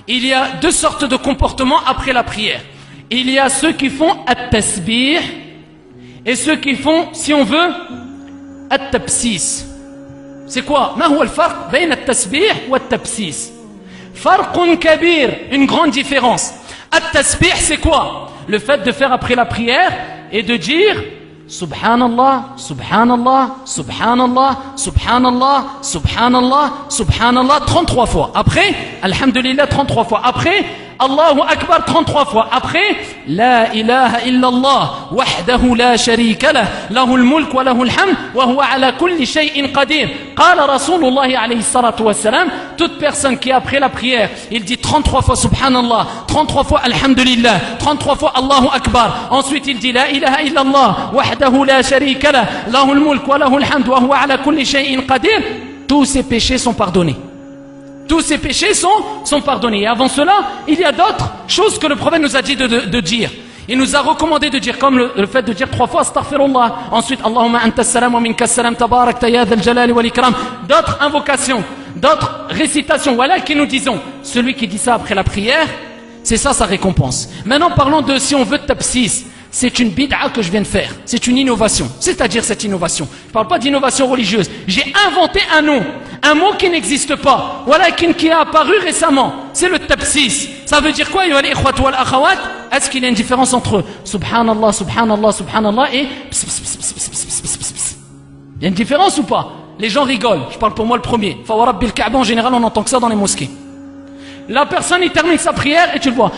Il y a deux sortes de comportements après la prière. Il y a ceux qui font at-tasbih et ceux qui font, si on veut, at-tabsis. C'est quoi? Ma huwa al-farq bayn at-tasbih wa at-tabsis? Farqun kabir, une grande différence. At-tasbih, c'est quoi? Le fait de faire après la prière et de dire Subhanallah, Subhanallah, Subhanallah, Subhanallah, Subhanallah, Subhanallah 33 fois. Après, Alhamdulillah 33 fois. Après, Allahu Akbar 33 fois. Après, La ilaha illallah, wahdahu la sharika lah, lahul mulk wa lahul hamd, wa huwa ala kulli shay'in qadir. Qala Rasulullah alayhi salatu wassalam, toute personne qui après la prière, il dit 33 fois Subhanallah, 33 fois Alhamdulillah, 33 fois Allahu Akbar. Ensuite, il dit La ilaha illallah, wahdahu la sharika lah, lahul mulk wa lahul hamd, wa huwa ala kulli shay'in qadir. Tous ses péchés sont pardonnés. Tous ces péchés sont pardonnés. Et avant cela, il y a d'autres choses que le prophète nous a dit de dire. Il nous a recommandé de dire, comme le fait de dire 3 fois Astaghfirullah. Ensuite, Allahumma anta salam wa minka salam tabarakta ya dhal jalali wal ikram. D'autres invocations, d'autres récitations. Voilà qui nous disons. Celui qui dit ça après la prière, c'est ça sa récompense. Maintenant, parlons de, si on veut, tabsis. C'est une bid'a que je viens de faire. C'est une innovation. C'est-à-dire cette innovation. Je ne parle pas d'innovation religieuse. J'ai inventé un nom. Un mot qui n'existe pas. Voilà qui a apparu récemment. C'est le tabsis. Ça veut dire quoi? Est-ce qu'il y a une différence entre Subhanallah, Subhanallah, Subhanallah et pss, pss, pss, pss, pss, pss, pss, pss. Il y a une différence ou pas? Les gens rigolent. Je parle pour moi le premier. Fawarabbil Kaaba, en général, on entend que ça dans les mosquées. La personne, il termine sa prière et tu le vois.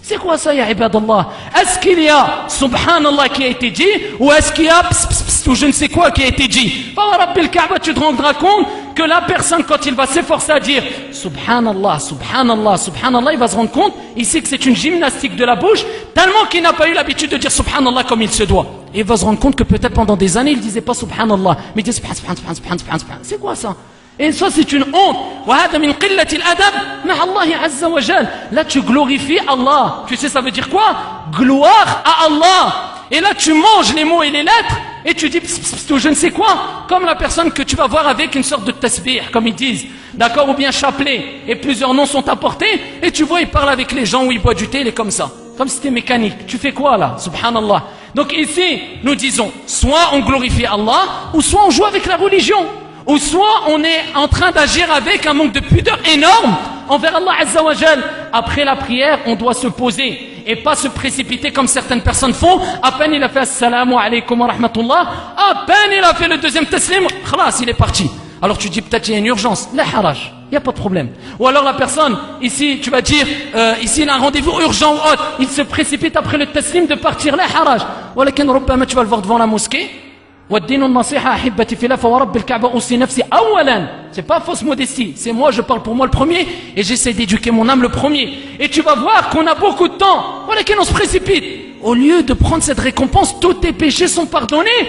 C'est quoi ça, ya ibadallah? Est-ce qu'il y a Subhanallah qui a été dit ou est-ce qu'il y a ou je ne sais quoi qui a été dit? Tu te rendras compte que la personne, quand il va s'efforcer à dire Subhanallah, Subhanallah, Subhanallah, il va se rendre compte ici que c'est une gymnastique de la bouche, tellement qu'il n'a pas eu l'habitude de dire Subhanallah comme il se doit. Et il va se rendre compte que peut-être pendant des années, il ne disait pas Subhanallah, mais il disait Subhanallah. C'est quoi ça? Et ça, c'est une honte. Là, tu glorifies Allah. Tu sais, ça veut dire quoi? Gloire à Allah. Et là, tu manges les mots et les lettres et tu dis je ne sais quoi, comme la personne que tu vas voir avec une sorte de tasbih, comme ils disent, d'accord, ou bien chapelet, et plusieurs noms sont apportés, et tu vois, il parle avec les gens, ou il boit du thé, il est comme ça, comme si c'était mécanique. Tu fais quoi là? Subhanallah. Donc ici, nous disons, soit on glorifie Allah, ou soit on joue avec la religion, ou soit on est en train d'agir avec un manque de pudeur énorme envers Allah Azza wa Jal. Après la prière, on doit se poser et pas se précipiter comme certaines personnes font. À peine il a fait Assalamu alaikum wa rahmatullah, à peine il a fait le deuxième taslim, khalas, il est parti. Alors tu dis peut-être il y a une urgence, la haraj, il n'y a pas de problème. Ou alors la personne, ici tu vas dire, ici il a un rendez-vous urgent ou autre, il se précipite après le taslim de partir, la haraj. Ou alors tu vas le voir devant la mosquée. C'est pas fausse modestie, c'est moi, je parle pour moi le premier et j'essaie d'éduquer mon âme le premier. Et tu vas voir qu'on a beaucoup de temps. Voilà qu'on se précipite. Au lieu de prendre cette récompense, tous tes péchés sont pardonnés.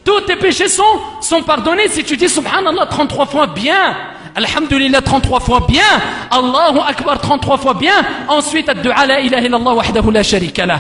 Tous tes péchés sont pardonnés si tu dis Subhanallah 33 fois bien. Alhamdulillah 33 fois bien. Allahu Akbar 33 fois bien. Ensuite, ad-du'a la ilaha illallah wahdahu la sharika lah.